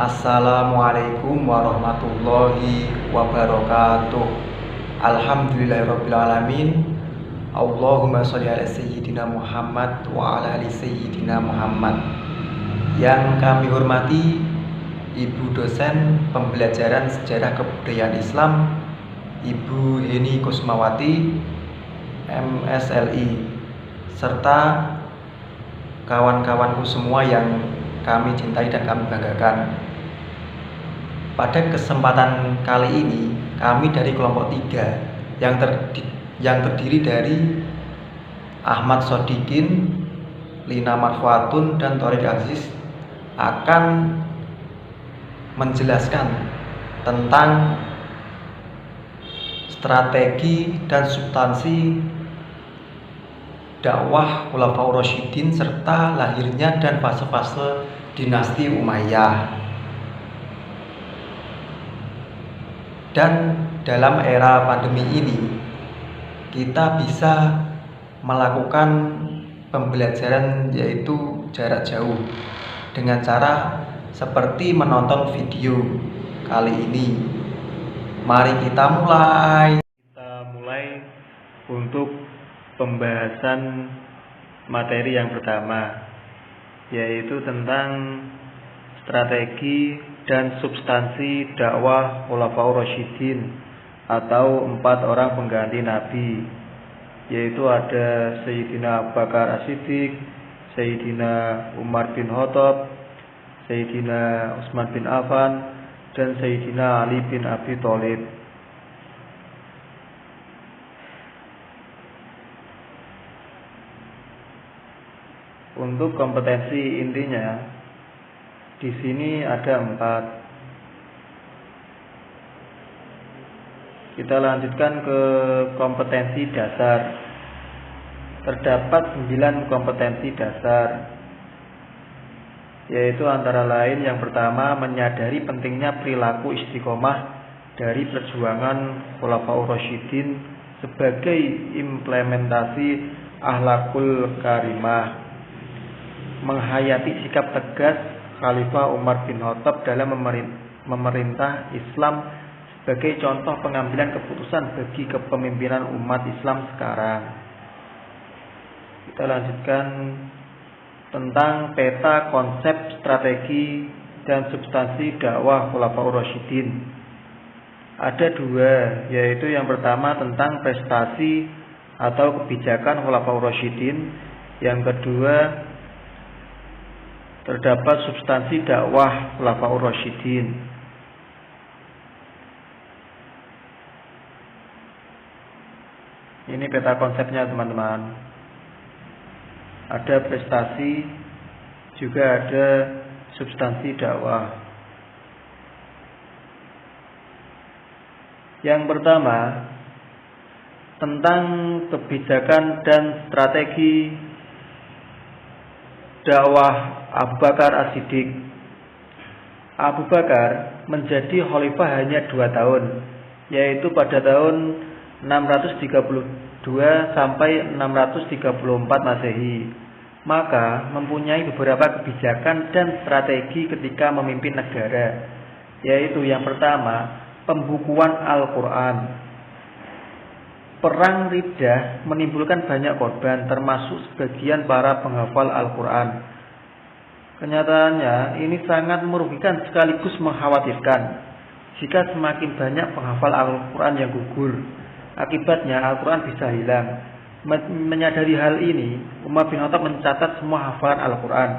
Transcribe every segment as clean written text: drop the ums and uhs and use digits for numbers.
Assalamualaikum warahmatullahi wabarakatuh. Alhamdulillahirabbil alamin. Allahumma sholli ala sayyidina Muhammad wa ala ali sayyidina Muhammad. Yang kami hormati Ibu dosen pembelajaran sejarah kebudayaan Islam, Ibu Heni Kusmawati, MSLI, serta kawan-kawanku semua yang kami cintai dan kami banggakan. Pada kesempatan kali ini, kami dari kelompok 3 yang terdiri dari Ahmad Sodikin, Lina Marfuatun, dan Thorik Aziz akan menjelaskan tentang strategi dan substansi dakwah Khulafaur Rasyidin serta lahirnya dan fase-fase dinasti Umayyah. Dan dalam era pandemi ini, kita bisa melakukan pembelajaran yaitu jarak jauh dengan cara seperti menonton video kali ini. Mari kita mulai. Untuk pembahasan materi yang pertama, yaitu tentang strategi dan substansi dakwah Khulafaur Rasyidin atau 4 orang pengganti Nabi, yaitu ada Sayyidina Abu Bakar As-Siddiq, Sayyidina Umar bin Khattab, Sayyidina Utsman bin Affan, dan Sayyidina Ali bin Abi Thalib. Untuk kompetensi intinya di sini ada 4. Kita lanjutkan ke kompetensi dasar. Terdapat 9 kompetensi dasar, yaitu antara lain yang pertama, menyadari pentingnya perilaku istiqomah dari perjuangan Khulafaur Rasyidin sebagai implementasi akhlakul karimah, menghayati sikap tegas Khalifah Umar bin Khattab dalam memerintah Islam sebagai contoh pengambilan keputusan bagi kepemimpinan umat Islam sekarang. Kita lanjutkan tentang peta konsep, strategi, dan substansi dakwah Khulafaur Rasyidin. Ada 2, yaitu yang pertama tentang prestasi atau kebijakan Khulafaur Rasyidin. Yang kedua, terdapat substansi dakwah Khulafaur Rasyidin. Ini peta konsepnya, teman-teman. Ada prestasi, juga ada substansi dakwah. Yang pertama, tentang kebijakan dan strategi dakwah Abu Bakar As-Siddiq. Abu Bakar menjadi khalifah hanya 2 tahun, yaitu pada tahun 632 sampai 634 Masehi. Maka mempunyai beberapa kebijakan dan strategi ketika memimpin negara, yaitu yang pertama, pembukuan Al-Quran. Perang Riddah menimbulkan banyak korban, termasuk sebagian para penghafal Al-Quran. Kenyataannya ini sangat merugikan sekaligus mengkhawatirkan jika semakin banyak penghafal Al-Quran yang gugur. Akibatnya Al-Quran bisa hilang. Menyadari hal ini, Umar bin Khattab mencatat semua hafalan Al-Quran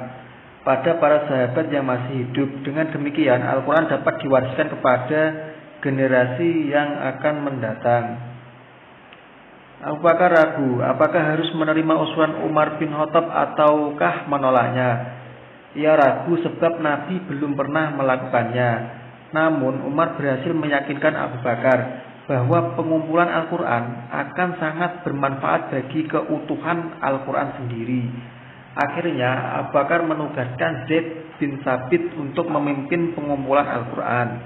pada para sahabat yang masih hidup. Dengan demikian Al-Quran dapat diwariskan kepada generasi yang akan mendatang. Abu Bakar ragu apakah harus menerima usulan Umar bin Khattab ataukah menolaknya. Ia ragu sebab Nabi belum pernah melakukannya. Namun Umar berhasil meyakinkan Abu Bakar bahwa pengumpulan Al-Quran akan sangat bermanfaat bagi keutuhan Al-Quran sendiri. Akhirnya Abu Bakar menugaskan Zaid bin Sabit untuk memimpin pengumpulan Al-Quran.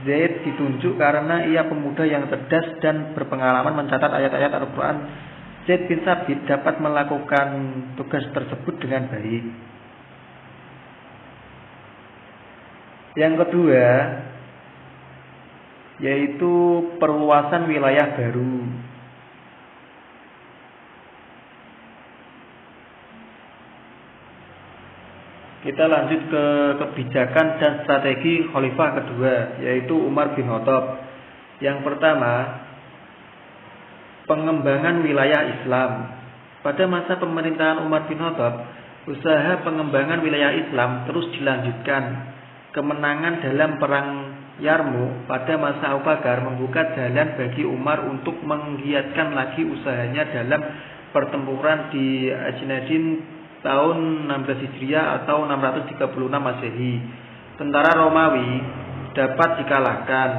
Zaid ditunjuk karena ia pemuda yang cerdas dan berpengalaman mencatat ayat-ayat Al-Quran. Zaid bin Sabit dapat melakukan tugas tersebut dengan baik. Yang kedua yaitu perluasan wilayah baru. Kita lanjut ke kebijakan dan strategi khalifah kedua, yaitu Umar bin Khattab. Yang pertama, pengembangan wilayah Islam. Pada masa pemerintahan Umar bin Khattab, usaha pengembangan wilayah Islam terus dilanjutkan. Kemenangan dalam perang Yarmuk pada masa Abu Bakar membuka jalan bagi Umar untuk menggiatkan lagi usahanya dalam pertempuran di Ajnadin tahun 16 Hijriah atau 636 Masehi. Tentara Romawi dapat dikalahkan.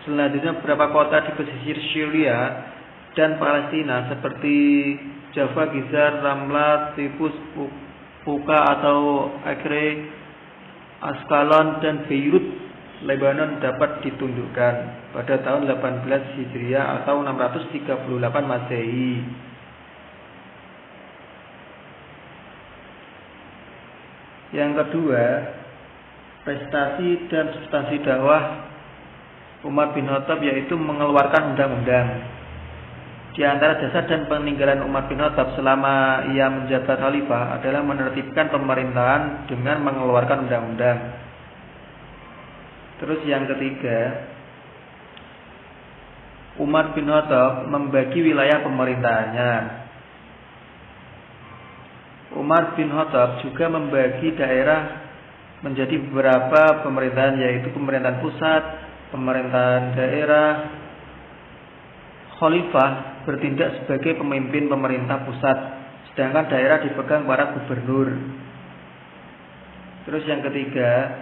Selanjutnya beberapa kota di pesisir Syria dan Palestina seperti Jaffa, Gizar, Ramla, Tifus, Fuka atau Acre, Askalon dan Beirut, Lebanon dapat ditundukkan pada tahun 18 Hijriah atau 638 Masehi. Yang kedua, prestasi dan substansi dakwah Umar bin Khattab yaitu mengeluarkan undang-undang. Di antara jasa dan peninggalan Umar bin Khattab selama ia menjabat khalifah adalah menertibkan pemerintahan dengan mengeluarkan undang-undang. Terus yang ketiga, Umar bin Khattab membagi wilayah pemerintahannya. Umar bin Khattab juga membagi daerah menjadi beberapa pemerintahan, yaitu pemerintahan pusat, pemerintahan daerah. Khalifah bertindak sebagai pemimpin pemerintah pusat, sedangkan daerah dipegang para gubernur. Terus yang ketiga,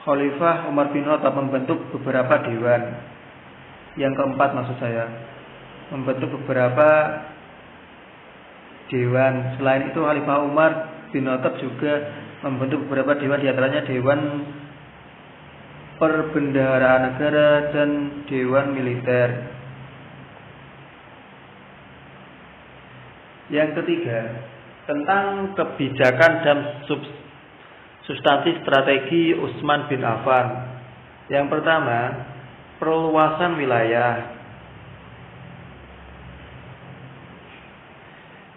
Khalifah Umar bin Khattab membentuk beberapa dewan. Yang keempat maksud saya, membentuk beberapa dewan. Selain itu Khalifah Umar bin Khattab juga membentuk beberapa dewan, diantaranya Dewan Perbendaharaan Negara dan Dewan Militer. Yang ketiga, tentang kebijakan dan substansi strategi Utsman bin Affan. Yang pertama, perluasan wilayah.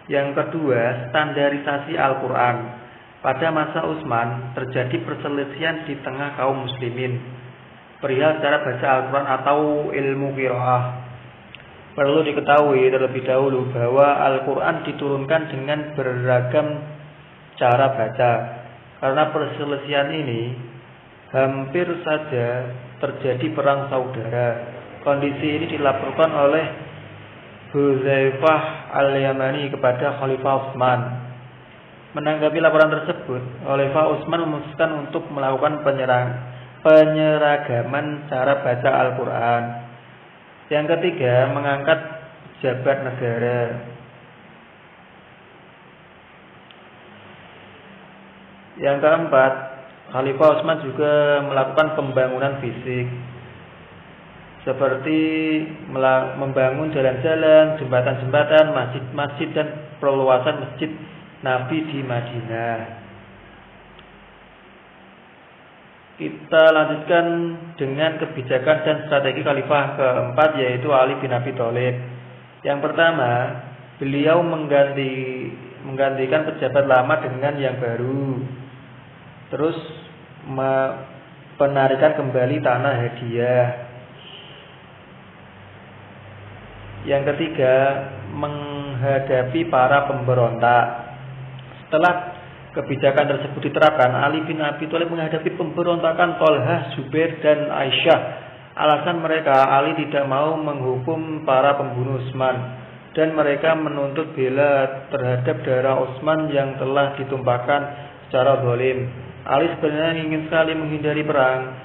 Yang kedua, standarisasi Al-Quran. Pada masa Utsman terjadi perselisihan di tengah kaum muslimin perihal cara baca Al-Quran atau ilmu qiraah. Perlu diketahui terlebih dahulu bahwa Al-Quran diturunkan dengan beragam cara baca. Karena perselisihan ini hampir saja terjadi perang saudara. Kondisi ini dilaporkan oleh Hudzaifah Al-Yamani kepada Khalifah Utsman. Menanggapi laporan tersebut, Khalifah Utsman memutuskan untuk melakukan penyeragaman cara baca Al-Quran. Yang ketiga, mengangkat pejabat negara. Yang keempat, Khalifah Utsman juga melakukan pembangunan fisik, seperti membangun jalan-jalan, jembatan-jembatan, masjid-masjid dan perluasan masjid Nabi di Madinah. Kita lanjutkan dengan kebijakan dan strategi khalifah keempat, yaitu Ali bin Abi Thalib. Yang pertama, beliau menggantikan pejabat lama dengan yang baru. Terus penarikan kembali tanah hadiah. Yang ketiga, menghadapi para pemberontak. Setelah kebijakan tersebut diterapkan, Ali bin Abi Thalib menghadapi pemberontakan Thalhah, Zubair, dan Aisyah. Alasan mereka, Ali tidak mau menghukum para pembunuh Utsman, dan mereka menuntut bela terhadap darah Utsman yang telah ditumpahkan secara zalim. Ali sebenarnya ingin sekali menghindari perang.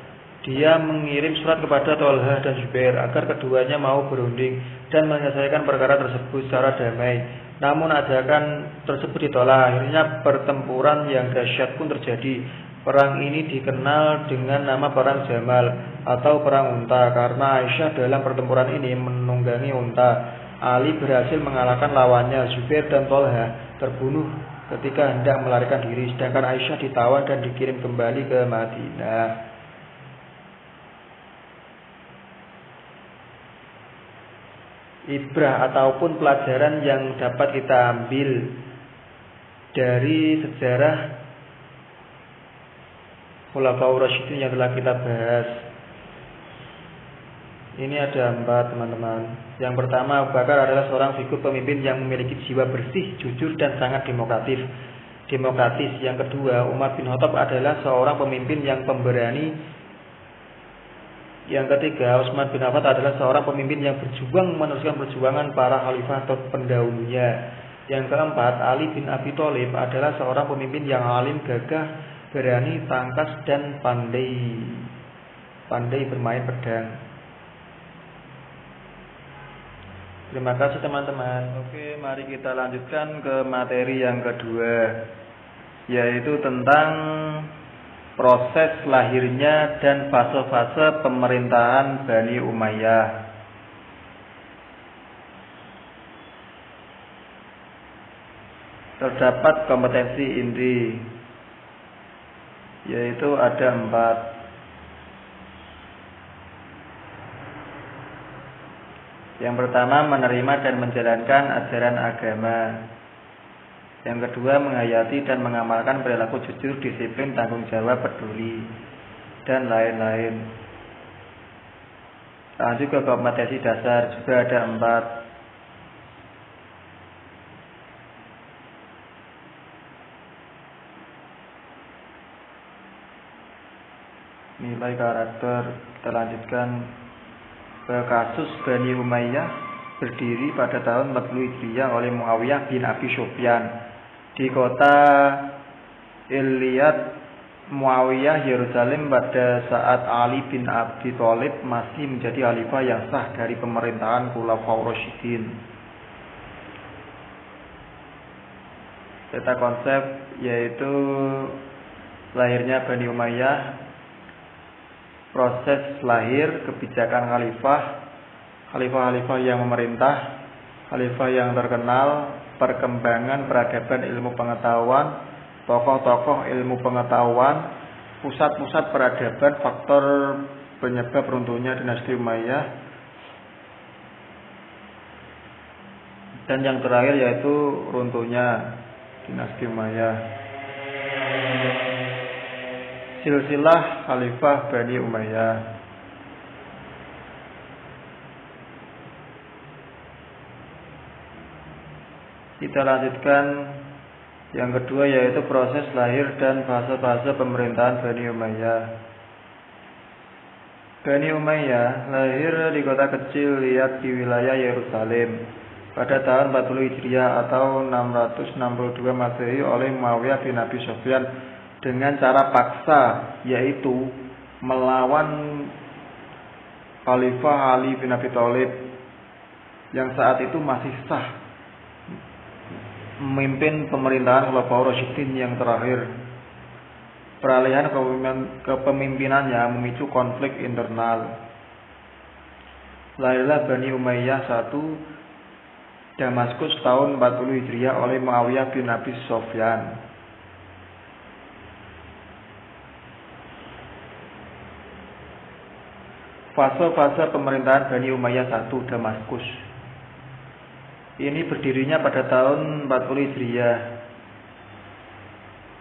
Dia mengirim surat kepada Thalhah dan Zubair agar keduanya mau berunding dan menyelesaikan perkara tersebut secara damai. Namun ajakan tersebut ditolak. Akhirnya pertempuran yang dahsyat pun terjadi. Perang ini dikenal dengan nama Perang Jamal atau Perang Unta karena Aisyah dalam pertempuran ini menunggangi unta. Ali berhasil mengalahkan lawannya. Zubair dan Thalhah terbunuh ketika hendak melarikan diri, sedangkan Aisyah ditawan dan dikirim kembali ke Madinah. Ibrah ataupun pelajaran yang dapat kita ambil dari sejarah Khulafaur Rasyidin yang telah kita bahas. Ini ada 4, teman-teman. Yang pertama, Abu Bakar adalah seorang figur pemimpin yang memiliki jiwa bersih, jujur, dan sangat demokratis. Yang kedua, Umar bin Khattab adalah seorang pemimpin yang pemberani. Yang ketiga, Utsman bin Affan adalah seorang pemimpin yang berjuang meneruskan perjuangan para khalifah atau pendahulunya. Yang keempat, Ali bin Abi Thalib adalah seorang pemimpin yang alim, gagah, berani, tangkas, dan pandai bermain pedang. Terima kasih, teman-teman. Oke, mari kita lanjutkan ke materi yang kedua, yaitu tentang proses lahirnya dan fase-fase pemerintahan Bani Umayyah. Terdapat kompetensi inti, yaitu ada 4. Yang pertama, menerima dan menjalankan ajaran agama. Yang kedua, menghayati dan mengamalkan perilaku jujur, disiplin, tanggung jawab, peduli, dan lain-lain. Lanjut ke kompetensi dasar, juga ada 4. Nilai karakter. Kita lanjutkan ke kasus Bani Umayyah, berdiri pada tahun 40 Hijriah oleh Muawiyah bin Abi Sufyan di kota Ilyat Muawiyah, Yerusalem, pada saat Ali bin Abi Thalib masih menjadi khalifah yang sah dari pemerintahan Khulafaur Rasyidin. Peta konsep, yaitu lahirnya Bani Umayyah, proses lahir, kebijakan khalifah yang memerintah, khalifah yang terkenal, perkembangan peradaban ilmu pengetahuan, tokoh-tokoh ilmu pengetahuan, pusat-pusat peradaban, faktor penyebab runtuhnya dinasti Umayyah, dan yang terakhir yaitu runtuhnya dinasti Umayyah. Silsilah Khalifah Bani Umayyah. Kita lanjutkan yang kedua, yaitu proses lahir dan fase-fase pemerintahan Bani Umayyah. Bani Umayyah lahir di kota kecil Ilyat di wilayah Yerusalem pada tahun 40 Hijriah atau 662 Masehi oleh Muawiyah bin Abi Sufyan dengan cara paksa, yaitu melawan Khalifah Ali bin Abi Thalib yang saat itu masih sah memimpin pemerintahan Khulafaur Rasyidin yang terakhir. Peralihan kepemimpinannya memicu konflik internal. Lahirlah Bani Umayyah 1 Damaskus tahun 40 Hijriah oleh Muawiyah bin Abi Sufyan. Fase-fase pemerintahan Bani Umayyah 1 Damaskus. Ini berdirinya pada tahun 40 Hijriah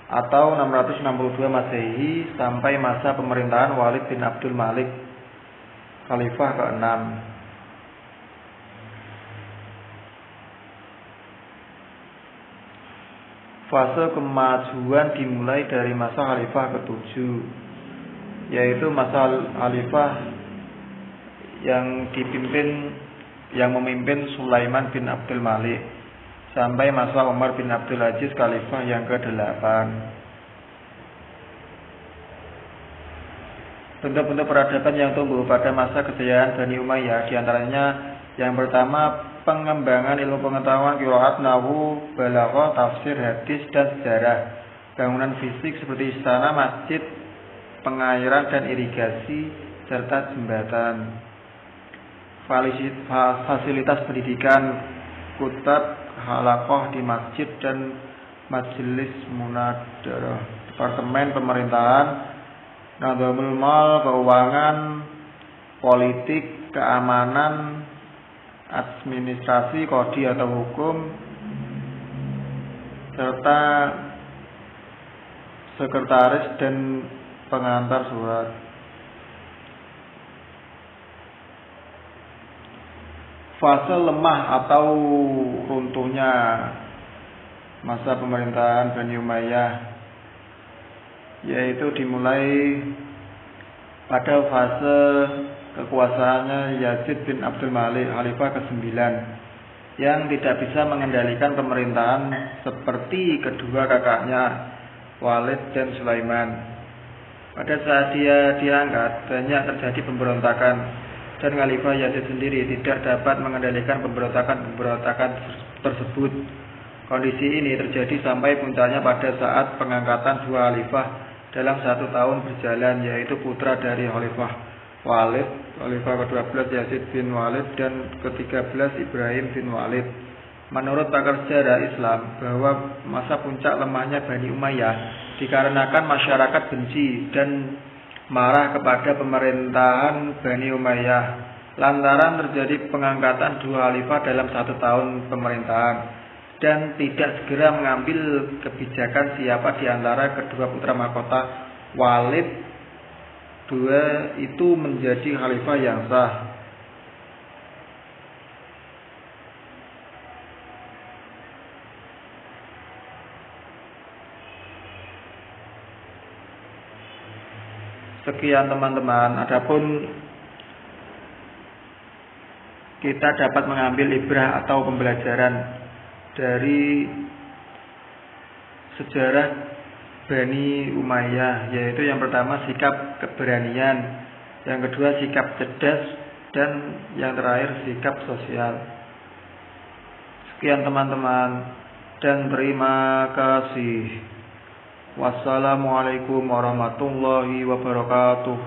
atau 662 Masehi sampai masa pemerintahan Walid bin Abdul Malik, Khalifah ke-6. Fase kemajuan dimulai dari masa Khalifah ke-7, yaitu masa Khalifah yang memimpin Sulaiman bin Abdul Malik sampai masa Umar bin Abdul Aziz, Khalifah yang ke-8. Bentuk-bentuk peradaban yang tumbuh pada masa kejayaan Bani Umayyah diantaranya yang pertama, pengembangan ilmu pengetahuan, qiraat, nahwu, balaghah, tafsir, hadis, dan sejarah. Bangunan fisik seperti istana, masjid, pengairan dan irigasi, serta jembatan. Fasilitas pendidikan, kutab, halaqah di masjid dan Majelis Munadarah, Departemen Pemerintahan, Nadzamul Mal, Keuangan, Politik, Keamanan, Administrasi, Kodi atau Hukum, serta Sekretaris dan Pengantar Surat. Fase lemah atau runtuhnya masa pemerintahan Bani Umayyah, yaitu dimulai pada fase kekuasaannya Yazid bin Abdul Malik, Khalifah ke-9, yang tidak bisa mengendalikan pemerintahan seperti kedua kakaknya Walid dan Sulaiman. Pada saat dia diangkat, banyak terjadi pemberontakan, dan Khalifah Yazid sendiri tidak dapat mengendalikan pemberontakan tersebut. Kondisi ini terjadi sampai puncaknya pada saat pengangkatan dua khalifah dalam 1 tahun berjalan, yaitu putra dari Khalifah Walid, Khalifah ke-12 Yazid bin Walid, dan ke-13 Ibrahim bin Walid. Menurut pakar sejarah Islam, bahwa masa puncak lemahnya Bani Umayyah dikarenakan masyarakat benci dan marah kepada pemerintahan Bani Umayyah lantaran terjadi pengangkatan dua khalifah dalam 1 tahun pemerintahan, dan tidak segera mengambil kebijakan siapa di antara kedua putra mahkota Walid dua itu menjadi khalifah yang sah. Sekian teman-teman, adapun kita dapat mengambil ibrah atau pembelajaran dari sejarah Bani Umayyah, yaitu yang pertama sikap keberanian, yang kedua sikap cerdas, dan yang terakhir sikap sosial. Sekian teman-teman, dan terima kasih. Wassalamualaikum warahmatullahi wabarakatuh.